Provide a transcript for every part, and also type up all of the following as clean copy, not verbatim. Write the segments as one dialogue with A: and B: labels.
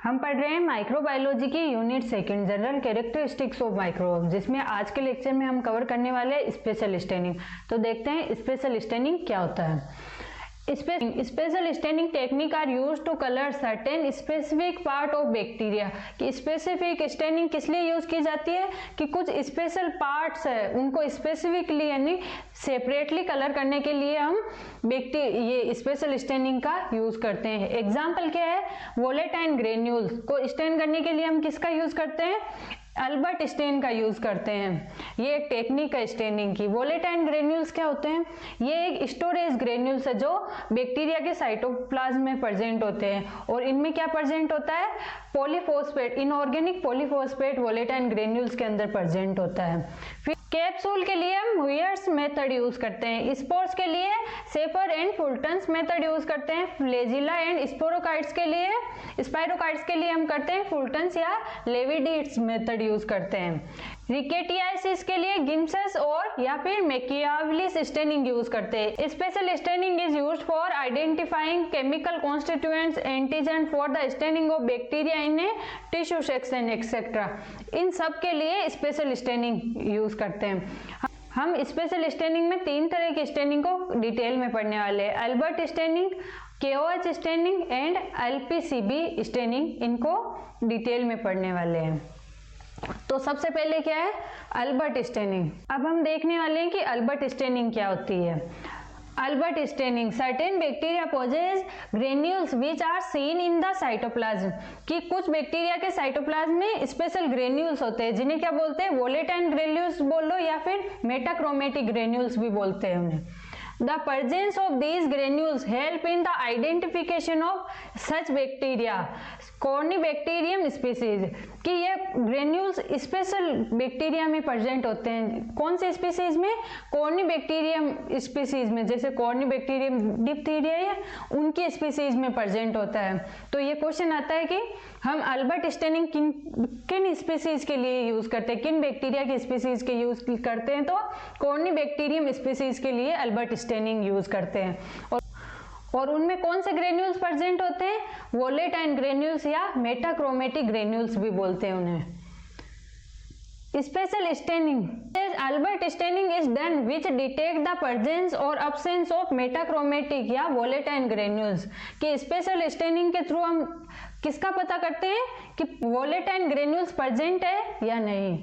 A: हम पढ़ रहे हैं माइक्रोबायोलॉजी की unit second general characteristics of microbe, जिसमें आज के लेक्चर में हम कवर करने वाले हैं स्पेशल स्टेनिंग। तो देखते हैं स्पेशल स्टेनिंग क्या होता है। Special staining technique are use to colour certain specific part of bacteria. कि स्पेसिफिक स्टेनिंग किस लिए यूज की जाती है कि कुछ स्पेशल पार्ट्स है उनको स्पेसिफिकली यानी सेपरेटली कलर करने के लिए हम ये स्पेशल स्टेनिंग का यूज करते हैं। एग्जाम्पल क्या है, वोलेटाइन ग्रेन्यूल्स को स्टेन करने के लिए हम किसका यूज करते हैं, अल्बर्ट स्टेन का यूज करते हैं। ये एक टेक्निक है स्टेनिंग की। वोलेटाइन ग्रेन्यूल्स क्या होते हैं, ये एक स्टोरेज ग्रेन्यूल्स है जो बैक्टीरिया के साइटोप्लाज्म में प्रेजेंट होते हैं और इनमें क्या प्रेजेंट होता है, पॉलीफॉस्फेट, इनऑर्गेनिक पॉलीफॉस्फेट वोलेटाइन ग्रेन्यूल्स के अंदर प्रेजेंट होता है। फिर कैप्सूल के लिए हम हुयर्स मेथड यूज करते हैं। स्पोर्स के लिए सेफर एंड फुल्टन्स मेथड यूज करते हैं। फ्लैजिला एंड स्पोरोकाइट्स के लिए स्पाइरोकाइट्स के लिए हम करते हैं फुल्टन्स या लेविडिट्स मेथड यूज करते हैं। रिकेटियासिस के लिए गिम्सेस और या फिर मैकियावलिस स्टेनिंग यूज करते हैं। Special staining is used for identifying chemical constituents antigen for the staining of bacteria in a tissue section etcetera. इन सब के लिए स्पेशल स्टेनिंग यूज करते हैं। हम स्पेशल स्टेनिंग में तीन तरह की स्टेनिंग को डिटेल में पढ़ने वाले हैं। Albert staining, KOH staining and LPCB staining, इनको डिटेल में पढ़ने वाले हैं। तो सबसे पहले क्या है, अल्बर्ट स्टेनिंग। अब हम देखने वाले हैं कि अल्बर्ट स्टेनिंग क्या होती है। Albert staining, certain bacteria possess granules which are seen in the cytoplasm. कि कुछ बैक्टीरिया के साइटोप्लाज्म में स्पेशल ग्रेन्यूल्स होते हैं जिन्हें क्या बोलते हैं, वोलेटाइन ग्रेन्यूल्स बोल लो या फिर मेटाक्रोमेटिक ग्रेन्यूल्स भी बोलते हैं उन्हें। The presence of these granules help in the identification of such bacteria, Corynebacterium species. कि ये ग्रेन्यूल्स स्पेशल बैक्टीरिया में प्रेजेंट होते हैं। कौन से स्पीसीज में, कॉर्निबैक्टीरियम स्पीसीज में, जैसे कॉर्निबैक्टीरियम डिप्थीरिया है उनकी स्पीसीज में प्रेजेंट होता है। तो ये क्वेश्चन आता है कि हम अल्बर्ट स्टेनिंग किन स्पीसीज के लिए यूज करते हैं, किन बैक्टीरिया की स्पीसीज के यूज करते हैं, तो कॉर्निबैक्टीरियम स्पीसीज के लिए अल्बर्ट स्टेनिंग यूज करते हैं। और उनमें कौन से ग्रेन्यूल्स प्रेजेंट होते हैं, वोलेटाइन ग्रेन्यूल्स या मेटाक्रोमेटिक ग्रेन्यूल्स भी बोलते हैं उन्हें। Special staining, Albert staining is done which detect the presence और अब्सेंस ऑफ मेटाक्रोमेटिक या वोलेटाइन ग्रेन्यूल्स। कि स्पेशल स्टेनिंग के थ्रू हम किसका पता करते हैं कि वोलेटाइन ग्रेन्यूल्स प्रेजेंट है या नहीं।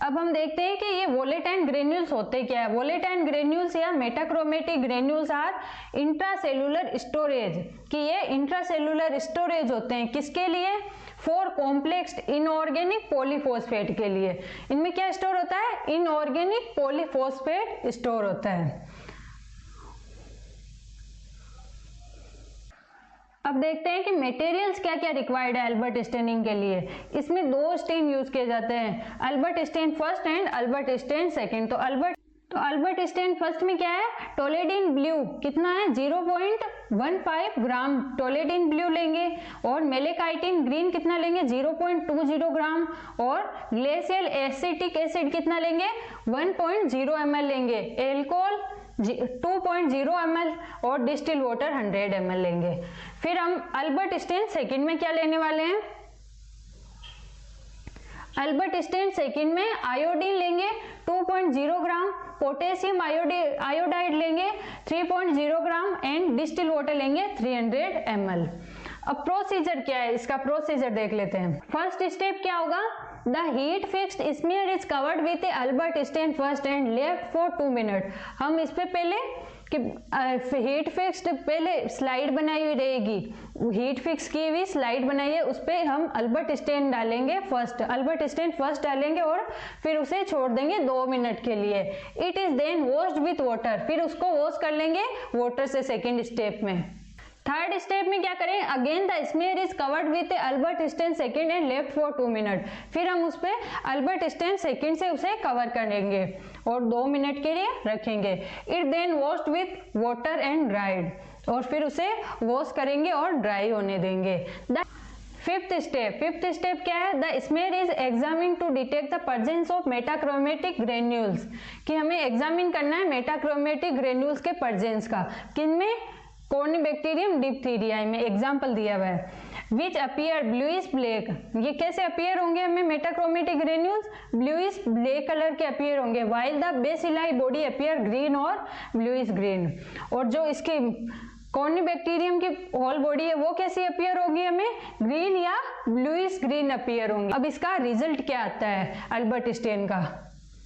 A: अब हम देखते हैं कि ये वोलेटाइन ग्रेन्यूल्स होते क्या है। वोलेटाइन ग्रेन्यूल्स या मेटाक्रोमेटिक ग्रेन्यूल्स आर इंट्रासेलुलर स्टोरेज। कि ये इंट्रासेलुलर स्टोरेज होते हैं किसके लिए, फॉर कॉम्प्लेक्स इनऑर्गेनिक पॉलीफॉस्फेट के लिए। इनमें क्या स्टोर होता है, इनऑर्गेनिक पॉलीफॉस्फेट स्टोर होता है। अब देखते हैं कि मटेरियल्स क्या क्या रिक्वायर्ड है अल्बर्ट स्टेनिंग के लिए। इसमें दो स्टेन यूज किए जाते हैं, Albert stain first and Albert stain second. तो अल्बर्ट स्टेन फर्स्ट में क्या है, टोलेडिन ब्लू कितना है, 0.15 ग्राम टोलेडिन ब्लू लेंगे। और मेलेकाइटिन ग्रीन कितना लेंगे, 0.20 ग्राम। और ग्लेशियल एसिटिक एसिड कितना लेंगे, 1.0 ml लेंगे। एल्कोहल 2.0 ml और डिस्टिल वाटर 100 ml लेंगे। फिर हम अल्बर्ट स्टेन सेकंड में क्या लेने वाले हैं, अल्बर्ट स्टेन सेकंड में आयोडीन लेंगे 2.0 ग्राम, पोटेशियम आयोडाइड लेंगे 3.0 ग्राम एंड डिस्टिल वाटर लेंगे 300 ml। अब प्रोसीजर क्या है, इसका प्रोसीजर देख लेते हैं। फर्स्ट स्टेप क्या होगा, the heat fixed smear is covered with a Albert stain first and left for 2 minute. हम इस पे पहले कि हीट फिक्स्ड पहले स्लाइड बनाई हुई रहेगी, हीट फिक्स की हुई स्लाइड बनाई है, उस पर हम अल्बर्ट स्टेन डालेंगे फर्स्ट, अल्बर्ट स्टेन फर्स्ट डालेंगे और फिर उसे छोड़ देंगे 2 मिनट के लिए। It is then washed with water, फिर उसको वॉश कर लेंगे वाटर से सेकेंड स्टेप में। थर्ड स्टेप में क्या करें, again the smear is covered with Albert stain second and left for 2 minute. फिर हम उस पे अल्बर्ट स्टेन सेकंड से उसे कवर करेंगे और 2 मिनट के लिए रखेंगे। It then washed with water and dried, और फिर उसे वॉश करेंगे और ड्राई होने देंगे। फिफ्थ स्टेप क्या है, the smear is examine to detect the presence of metachromatic granules. कि हमें एग्जामिन करना है मेटाक्रोमेटिक ग्रेन्यूल्स के प्रेजेंस का, किनमें, कॉर्निबैक्टीरियम डिप्थीरिया में एग्जाम्पल दिया हुआ है। विच अपीयर ब्लूइश ब्लैक, ये कैसे अपीयर होंगे हमें मेटाक्रोमेटिक ग्रेन्यूल्स, ब्लूइश ब्लैक कलर के अपीयर होंगे, while the bacilli body appear green और ब्लूइश ग्रीन। और जो इसकी कॉर्निबैक्टीरियम की होल बॉडी है वो कैसी अपीयर होगी, हमें ग्रीन या ब्लूइश ग्रीन अपीयर होंगी। अब इसका रिजल्ट क्या आता है अल्बर्ट स्टेन का,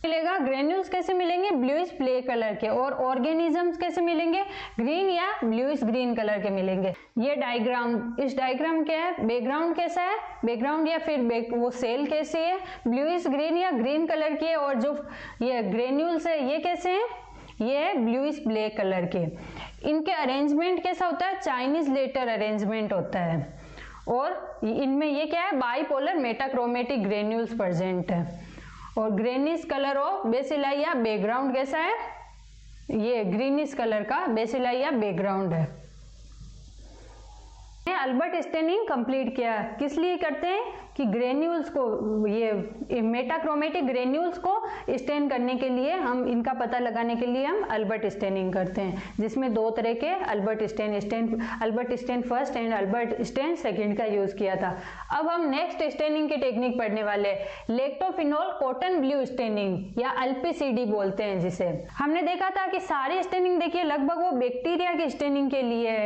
A: मिलेगा ग्रेन्यूल्स कैसे मिलेंगे ब्लूइश ब्लैक कलर के, और ऑर्गेनिजम्स कैसे मिलेंगे ग्रीन या ब्लूइश ग्रीन कलर के मिलेंगे। ये डायग्राम, इस डायग्राम क्या है, बैकग्राउंड कैसा है, बैकग्राउंड या फिर वो सेल कैसी है, ब्लूइश ग्रीन या ग्रीन कलर की है, और जो ये ग्रेन्यूल्स है ये कैसे हैं, ये है ब्लूइश ब्लैक कलर के। इनके अरेंजमेंट कैसा होता है, चाइनीज लेटर अरेंजमेंट होता है, और इनमें ये क्या है, बाइपोलर मेटाक्रोमेटिक ग्रेन्यूल्स प्रेजेंट है, और ग्रेनिश कलर ऑफ बेसिलाई या बैकग्राउंड कैसा है, ये ग्रीनिश कलर का बेसिलाई या बैकग्राउंड है। अल्बर्ट स्टेनिंग कंप्लीट किया, किस लिए करते हैं कि ग्रेन्यूल्स को, ये मेटाक्रोमेटिक ग्रेन्यूल्स को स्टेन करने के लिए, हम इनका पता लगाने के लिए हम अल्बर्ट स्टेनिंग करते हैं, जिसमें दो तरह के Albert stain first and Albert stain second का यूज किया था। अब हम नेक्स्ट स्टेनिंग की टेक्निक पढ़ने वाले हैं, लेक्टोफिनोल कॉटन ब्लू स्टेनिंग या LPCD बोलते हैं जिसे। हमने देखा था कि सारी स्टेनिंग देखिए लगभग वो बैक्टीरिया की स्टेनिंग के लिए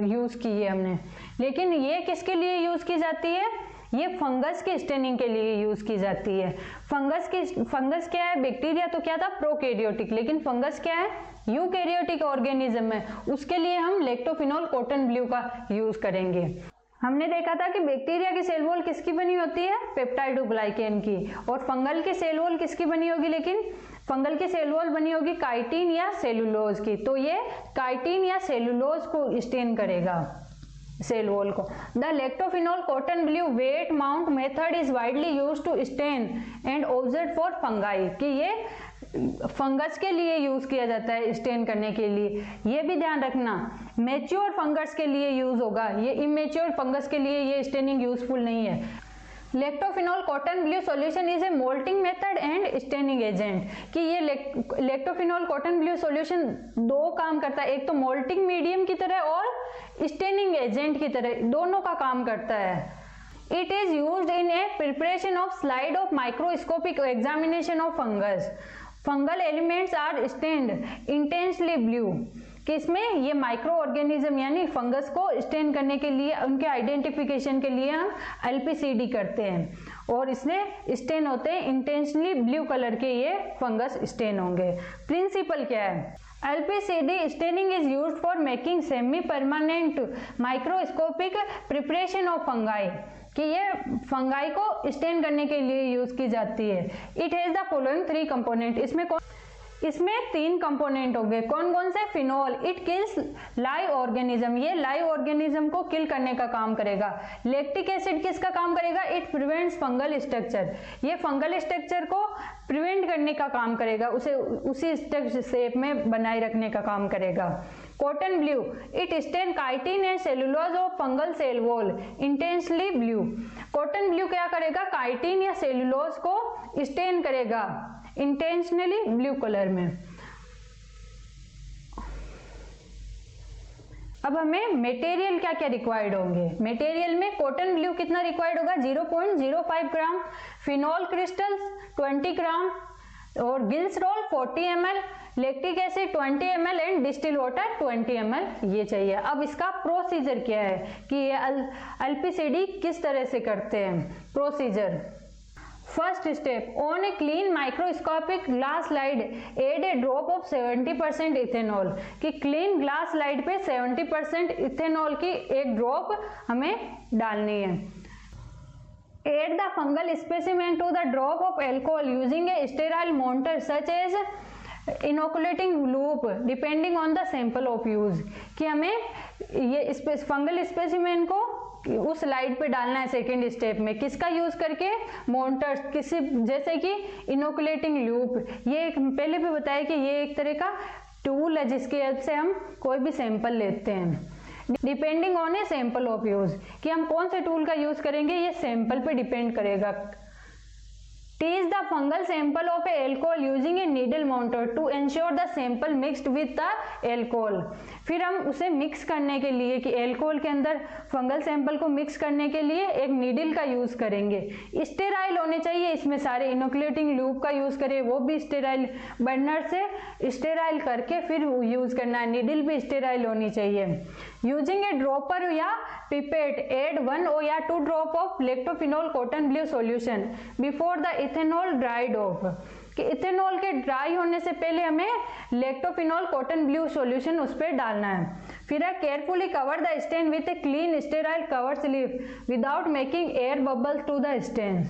A: यूज की है हमने, लेकिन ये किसके लिए यूज की जाती है, ये फंगस की स्टेनिंग के लिए यूज की जाती है। फंगस क्या है, बैक्टीरिया तो क्या था प्रोकैरियोटिक, लेकिन फंगस क्या है यूकैरियोटिक ऑर्गेनिज्म है, उसके लिए हम लेक्टोफिनोल कॉटन ब्लू का यूज करेंगे। हमने देखा था कि बैक्टीरिया की सेल वॉल किसकी बनी होती है, पेप्टाइडोग्लाइकेन की, और फंगल की सेल वॉल किसकी बनी होगी, लेकिन फंगल की सेल वॉल बनी होगी काइटिन या सेलुलोज की, तो ये काइटिन या सेलुलोज को स्टेन करेगा सेल वॉल को। The lactophenol cotton blue wet mount method is widely used to stain and observe for fungi, कि ये फंगस के लिए यूज किया जाता है स्टेन करने के लिए। ये भी ध्यान रखना मैच्योर फंगस के लिए यूज होगा, ये इमेच्योर फंगस के लिए ये स्टेनिंग यूजफुल नहीं है। Lactophenol cotton blue solution is a mounting method and staining agent, कि ये लेक्टोफिनोल कॉटन ब्लू सॉल्यूशन दो काम करता है, एक तो मोल्टिंग मीडियम की तरह और स्टेनिंग एजेंट की तरह, दोनों का काम करता है। It is used in a preparation of slide of microscopic examination of fungus, fungal elements are stained intensely blue, कि इसमें ये माइक्रो ऑर्गेनिज्म यानी फंगस को स्टेन करने के लिए, उनके आइडेंटिफिकेशन के लिए हम LPCD करते हैं, और इसमें स्टेन होते हैं इंटेंशनली ब्लू कलर के, ये फंगस स्टेन होंगे। प्रिंसिपल क्या है, LPCD staining is used for making semi permanent microscopic preparation of fungi, कि ये फंगाई को स्टेन करने के लिए यूज की जाती है। It has the following 3 component, इसमें 3 कंपोनेंट होंगे, कौन कौन से, phenol, it kills live organism, ये लाइव ऑर्गेनिज्म को किल करने का काम करेगा। लैक्टिक एसिड किसका काम करेगा, इट प्रिवेंट्स फंगल स्ट्रक्चर, ये फंगल स्ट्रक्चर को प्रिवेंट करने का काम करेगा, उसे उसी शेप में बनाए रखने का काम करेगा। Cotton blue, it stain chitin and cellulose of fungal cell wall intensely blue, cotton blue क्या करेगा, काइटिन या सेलुलोज को स्टेन करेगा इंटेंशनली ब्लू कलर में। अब हमें मटेरियल क्या क्या रिक्वायर्ड होंगे, मटेरियल में कॉटन ब्लू कितना रिक्वायर्ड होगा, 0.05 ग्राम, फिनोल क्रिस्टल्स 20 ग्राम, और गिल्सरॉल 40 ml, lactic acid 20 ml and distil water 20 ml, ये चाहिए। अब इसका प्रोसीजर क्या है कि ये LPCD किस तरह से करते हैं। Procedure, first step, on a clean microscopic glass slide add a drop of 70% ethanol, कि क्लीन ग्लास स्लाइड पे 70% इथेनॉल की एक ड्रॉप हमें डालनी है। Add the fungal specimen to the drop of alcohol using a sterile mounter such as inoculating loop depending on the sample of use, कि हमें ये फंगल स्पेसिमेन को उस स्लाइड पे डालना है सेकेंड स्टेप में, किसका यूज करके, मोल्टर्स, किसी जैसे कि इनोकुलेटिंग लूप, ये पहले भी बताया कि ये एक तरह का टूल है जिसकी हेल्प से हम कोई भी सैंपल लेते हैं। Depending on a sample of use, कि हम कौन से टूल का यूज करेंगे ये सैंपल पे डिपेंड करेगा। Tease the fungal sample of a alcohol using a needle mounter to ensure the sample mixed with the alcohol. फिर हम उसे मिक्स करने के लिए कि एल्कोहल के अंदर फंगल सैंपल को मिक्स करने के लिए एक नीडल का यूज करेंगे। स्टेराइल होने चाहिए, इसमें सारे इनोकुलेटिंग लूप का यूज करें, वो भी स्टेराइल बर्नर से स्टेराइल करके फिर यूज करना है। नीडल भी स्टेराइल होनी चाहिए। यूजिंग ए ड्रॉपर या pipette add 1 or 2 drop of lactophenol cotton blue solution before the ethanol dried off, कि इथेनॉल के ड्राई होने से पहले हमें लेक्टोफिनॉल कॉटन ब्लू सॉल्यूशन उस पर डालना है। फिर है carefully cover the stain with a clean sterile cover slip without making air bubbles to the stain,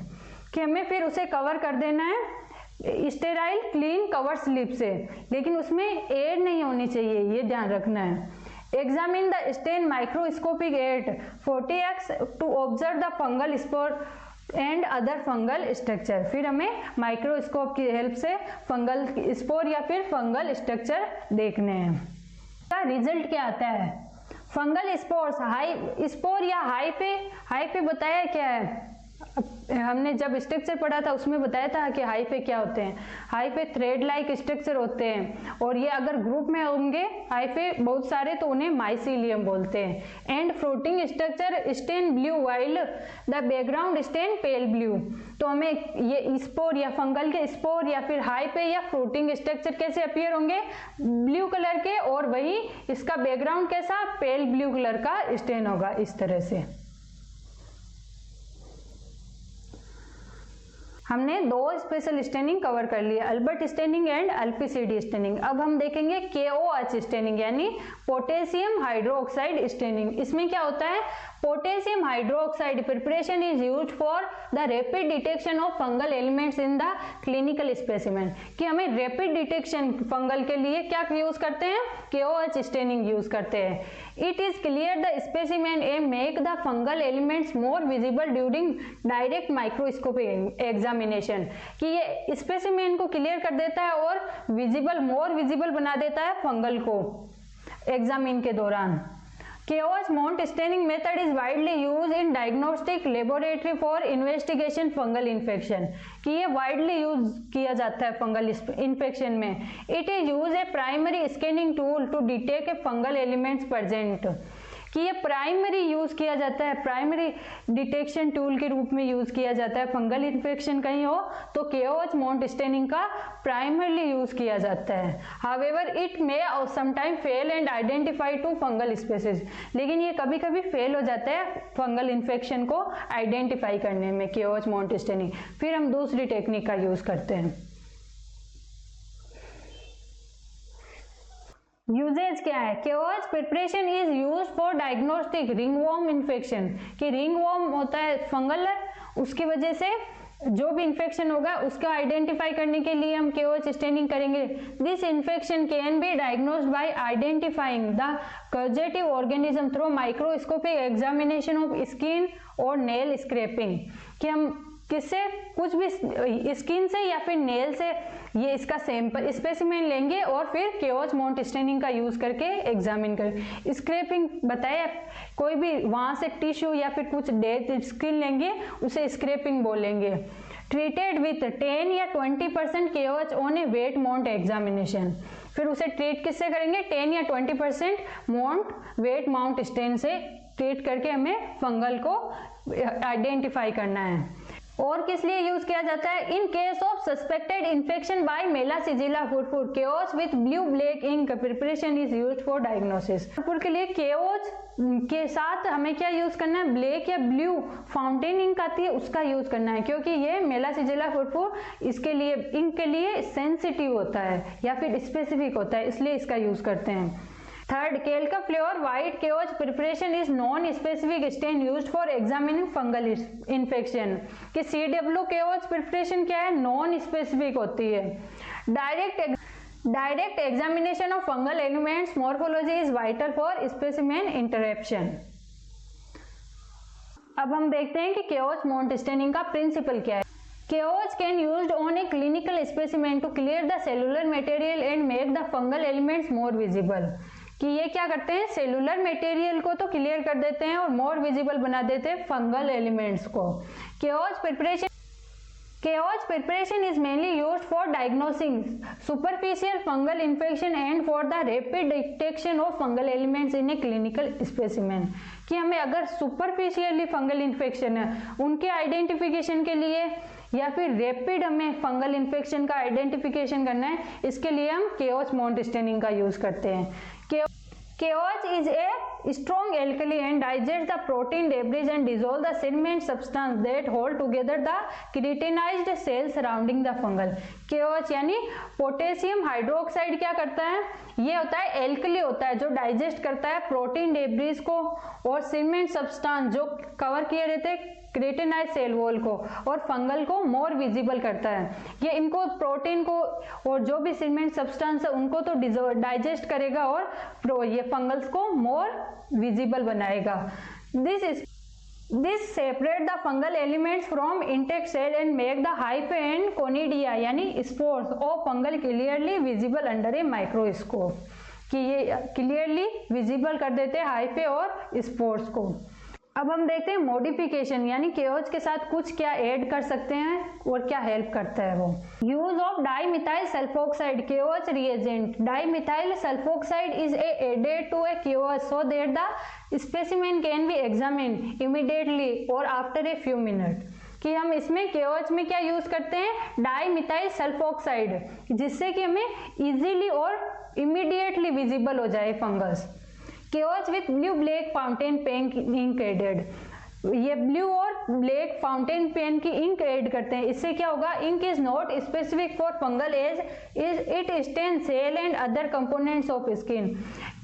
A: कि हमें फिर उसे कवर कर देना है स्टेराइल क्लीन कवर स्लिप से, लेकिन उसमें एयर नहीं होनी चाहिए, ये ध्यान रखना है। Examine the stain microscopic at 40x to observe the fungal spore and other fungal structure, फिर हमें माइक्रोस्कोप की हेल्प से फंगल स्पोर या फिर फंगल स्ट्रक्चर देखने हैं। का रिजल्ट क्या आता है? फंगल स्पोर्स हाई स्पोर या हाई पे बताया क्या है, हमने जब स्ट्रक्चर पढ़ा था उसमें बताया था कि हाई पे क्या होते हैं। हाई पे थ्रेड लाइक स्ट्रक्चर होते हैं, और ये अगर ग्रुप में होंगे हाई पे बहुत सारे तो उन्हें माइसीलियम बोलते हैं। And fruiting structure stain blue while the background stain pale blue, तो हमें ये स्पोर या फंगल के स्पोर या फिर हाई पे या फ्रूटिंग स्ट्रक्चर कैसे अपीयर होंगे? ब्लू कलर के, और वही इसका बैकग्राउंड कैसा? पेल ब्लू कलर का स्टेन होगा इस तरह से। हमने दो स्पेशल स्टेनिंग कवर कर लिया, Albert staining and LPCD staining. अब हम देखेंगे KOH स्टेनिंग यानी पोटेशियम हाइड्रोक्साइड स्टेनिंग। इसमें क्या होता है? Potassium hydroxide preparation is used for the rapid detection of fungal elements in the clinical specimen, कि हमें रैपिड डिटेक्शन फंगल के लिए क्या यूज करते हैं? KOH स्टेनिंग यूज करते हैं। It is clear the specimen and make the fungal elements more visible during direct microscopic examination, कि ये स्पेसिमेन को क्लियर कर देता है और मोर विजिबल बना देता है फंगल को एग्जामिन के दौरान। KOH mount staining method is widely used in diagnostic laboratory for investigation fungal infection, कि ये widely यूज किया जाता है फंगल इन्फेक्शन में। It is used a primary scanning tool to detect a fungal elements present, कि ये primary use किया जाता है, प्राइमरी डिटेक्शन टूल के रूप में यूज किया जाता है। फंगल इन्फेक्शन कहीं हो तो KOH माउंट स्टेनिंग का प्राइमरली यूज किया जाता है। However it may sometime fail and identify to fungal species, लेकिन ये कभी कभी फेल हो जाता है फंगल इन्फेक्शन को आइडेंटिफाई करने में KOH माउंट स्टेनिंग। फिर हम दूसरी टेक्निक का यूज करते हैं। यूजेज क्या है? KOH preparation is use for diagnostic ringworm infection, कि रिंगवॉर्म होता है फंगल, उसकी वजह से जो भी इन्फेक्शन होगा उसका आइडेंटिफाई करने के लिए हम KOH स्टेनिंग करेंगे। This infection can be diagnosed bye identifying the causative organism through microscopic examination of skin और नेल स्क्रैपिंग, कि हम किससे कुछ भी स्किन से या फिर नेल से ये इसका सैंपल स्पेसिमेन लेंगे और फिर KOH माउंट स्टेनिंग का यूज करके एग्जामिन करें। स्क्रैपिंग बताया, कोई भी वहां से टिश्यू या फिर कुछ डेड स्किन लेंगे उसे स्क्रैपिंग बोलेंगे। ट्रीटेड विथ 10 या 20% KOH on A wet mount examination, फिर उसे ट्रीट किससे करेंगे? 10 या 20% माउंट वेट माउंट स्टेन से ट्रीट करके हमें फंगल को आइडेंटिफाई करना है। और किस लिए यूज किया जाता है? In case of suspected infection by Malassezia furfur, KOH with blue black ink preparation is used for diagnosis. Furfur के लिए KOH के साथ हमें क्या यूज करना है? ब्लैक या ब्लू फाउंटेन इंक आती है उसका यूज करना है, क्योंकि ये मेलासिजिला फुरफुर इसके लिए इंक के लिए सेंसिटिव होता है या फिर स्पेसिफिक होता है, इसलिए इसका यूज करते हैं। Third, calcofluor white KOH preparation is non specific stain used for examining fungal infection, कि CW KOH प्रिपरेशन क्या है? नॉन स्पेसिफिक होती है। Direct examination of fungal elements morphology is vital for specimen interaction. अब हम देखते हैं कि KOH माउंट स्टेनिंग का प्रिंसिपल क्या है। KOH can used on a clinical specimen to clear the cellular material and make the fungal elements more visible, कि ये क्या करते हैं? सेलुलर मटेरियल को तो क्लियर कर देते हैं और मोर विजिबल बना देते हैं फंगल एलिमेंट्स को। KOH preparation KOH preparation is mainly used for diagnosing superficial fungal infection and for the rapid detection of fungal elements in a clinical specimen. कि हमें अगर सुपरफिशियली फंगल इन्फेक्शन है उनके identification के लिए या फिर रैपिड हमें फंगल इन्फेक्शन का आइडेंटिफिकेशन करना है, इसके लिए हम KOH माउंट स्टेनिंग का यूज करते हैं. KOH is a strong alkali and digests the protein debris and dissolve the sediment substance that hold together the keratinized cells surrounding the fungal. KOH यानी पोटेशियम हाइड्रोक्साइड क्या करता है, ये होता है एल्कली होता है जो डाइजेस्ट करता है प्रोटीन डेब्रिस को और सीमेंट सब्सटेंस जो कवर किए रहते हैं क्रेटिनाइज सेल वॉल को और फंगल को मोर विजिबल करता है. ये इनको प्रोटीन को और जो भी सीमेंट सब्सटेंस है उनको तो डाइजेस्ट करेगा और ये फंगल्स को मोर विजिबल बनाएगा. This separate the fungal elements from intact cell and make the hyphae and conidia यानी spores of fungal clearly visible under a microscope. कि ये क्लियरली विजिबल कर देते हैं हाइफे और स्पोर्स को. अब हम देखते हैं मॉडिफिकेशन यानी KOH के साथ कुछ क्या ऐड कर सकते हैं और क्या हेल्प करता है वो. Use of dimethyl sulfoxide KOH reagent. Dimethyl sulfoxide is added to a KOH so that the specimen can be examined immediately और आफ्टर ए फ्यू मिनट. कि हम इसमें KOH में क्या यूज करते हैं, डाइमिथाइल सल्फोक्साइड, जिससे कि हमें इजीली और इमीडिएटली विजिबल हो जाए fungus. KOH with blue black fountain pen ink added. ये ब्लू और ब्लैक फाउंटेन पेन की इंक ऐड करते हैं. इससे क्या होगा, ink is not specific for fungal as it stain cell and other components of skin.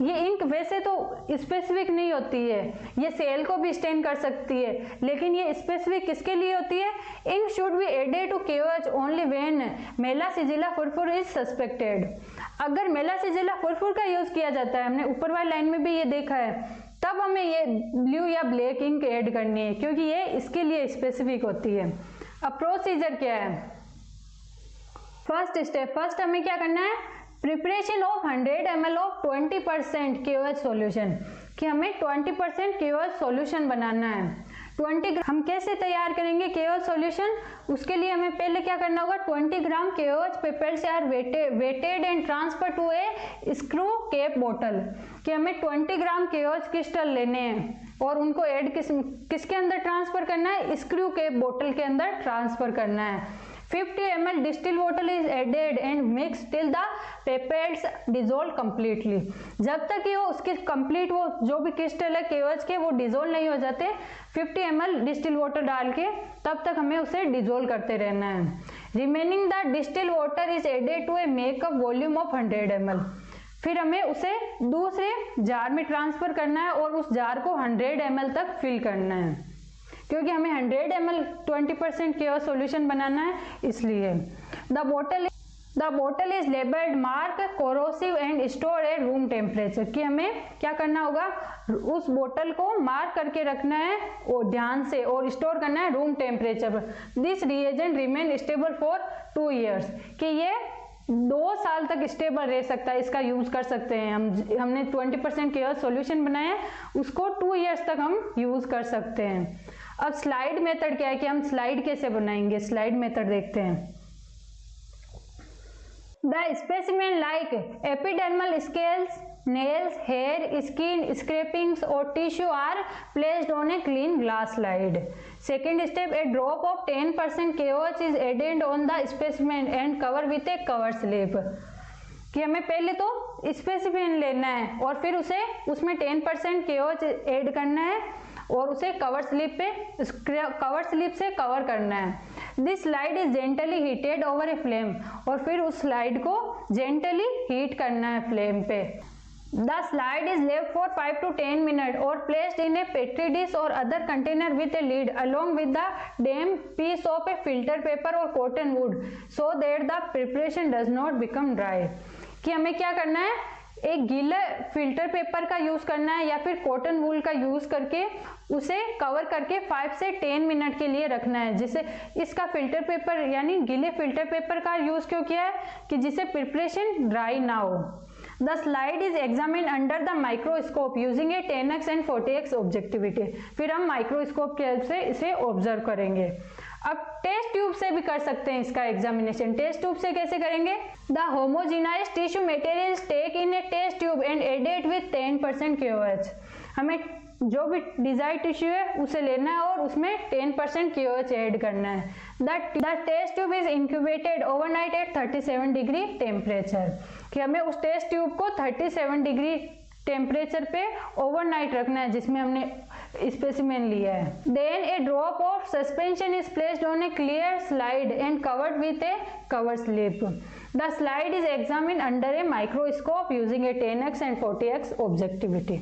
A: ये इंक वैसे तो स्पेसिफिक नहीं होती है, ये सेल को भी स्टेन कर सकती है, लेकिन ये स्पेसिफिक किसके लिए होती है. Ink should be added to KOH only when Malassezia furfur is suspected. अगर मेलासिजिला फुरफुर का यूज किया जाता है, हमने ऊपर वाली लाइन में भी ये देखा है, तब हमें ये ब्लू या ब्लैक इंक ऐड करनी है क्योंकि ये इसके लिए स्पेसिफिक होती है. अब प्रोसीजर क्या है. फर्स्ट स्टेप, फर्स्ट हमें क्या करना है, preparation of 100 ml of 20% KOH solution. कि हमें 20% KOH सॉल्यूशन बनाना है. 20 हम कैसे तैयार करेंगे KOH सॉल्यूशन, उसके लिए हमें पहले क्या करना होगा, 20 gram KOH papers are weighted and transfer to a screw cap बोतल. कि हमें 20 ग्राम KOH क्रिस्टल लेने हैं और उनको ऐड किसके अंदर ट्रांसफर करना है, स्क्रू कैप बोतल के अंदर ट्रांसफर करना है. 50 ml distil water is added and mix till the pellets dissolve completely. जब तक ये वो उसके कंप्लीट वो जो भी क्रिस्टल है KOH के वो डिजोल्व नहीं हो जाते, 50 ml डिस्टिल वाटर डाल के तब तक हमें उसे डिजोल्व करते रहना है. Remaining the distill water is added to a makeup volume of 100 ml. फिर हमें उसे दूसरे जार में ट्रांसफर करना है और उस जार को 100 ml तक फिल करना है क्योंकि हमें 100 ml 20% KOH सॉल्यूशन बनाना है, इसलिए. द बोतल is labelled mark corrosive and store at room temperature. कि हमें क्या करना होगा, उस बोतल को मार्क करके रखना है और ध्यान से और स्टोर करना है रूम टेम्परेचर पर. This reagent remain stable for 2 years. कि ये 2 साल तक स्टेबल रह सकता है, इसका यूज कर सकते हैं. हमने 20% KOH सॉल्यूशन बनाया है, उसको 2 years तक हम यूज कर सकते हैं. अब स्लाइड मेथड क्या है कि हम स्लाइड कैसे बनाएंगे, स्लाइड मेथड देखते हैं. The specimen like epidermal scales, nails, hair, skin, scrapings or tissue are placed on a clean glass slide. Second step, a drop of 10% KOH is added on the specimen and covered with a cover slip. कि हमें पहले तो specimen लेना है और फिर उसे उसमें 10% KOH ऐड करना है और उसे कवर स्लिप से कवर करना है. This slide is gently heated over a flame. और फिर उस स्लाइड को जेंटली हीट करना है फ्लेम पे. The slide is left for 5 to 10 minutes और placed in a petri dish और other container with a lid along with the damp piece of a filter paper और cotton wood so that the preparation does not become dry. कि हमें क्या करना है, एक गीला फिल्टर पेपर का यूज करना है या फिर कॉटन वूल का यूज करके उसे कवर करके 5 से 10 मिनट के लिए रखना है. जिसे इसका फिल्टर पेपर यानी गीले फिल्टर पेपर का यूज क्यों किया है कि जिससे प्रिपरेशन ड्राई ना हो. The slide is examine under the microscope using a 10x and 40x objectivity. फिर हम माइक्रोस्कोप के हेल्प से इसे ऑब्जर्व करेंगे. अब टेस्ट ट्यूब से भी कर सकते हैं इसका एग्जामिनेशन। टेस्ट ट्यूब से कैसे करेंगे? The homogenize tissue material take in a test tube and added with 10% KOH। हमें जो भी डिजायर्ड टिश्यू है उसे लेना है और उसमें 10% KOH ऐड करना है। The test tube is incubated overnight at 37 degree temperature, कि हमें उस टेस्ट ट्यूब को 37 डिग्री टेम्परेचर पे ओवरनाइट रखना है जिसमें हमने स्पेसिमेन लिया है। Then a drop of suspension is placed on a clear slide and covered with a cover slip. The slide is examined under a microscope using a 10x and 40x objectivity.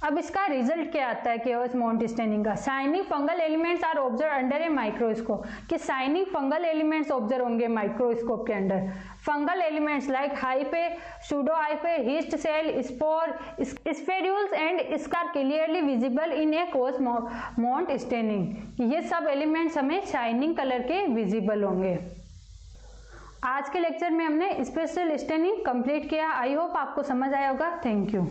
A: अब इसका result क्या आता है KOH mount staining का? Shining fungal elements are observe under a microscope, कि shining fungal elements observe होंगे microscope के under. Fungal elements like hyphae, pseudo hyphae, yeast cell, spore, स्पेड्यूल्स and scar clearly visible in a KOH mount staining. ये सब elements हमें shining colour के visible होंगे। आज के लेक्चर में हमने स्पेशल स्टेनिंग कंप्लीट किया। आई होप आपको समझ आया होगा। Thank you.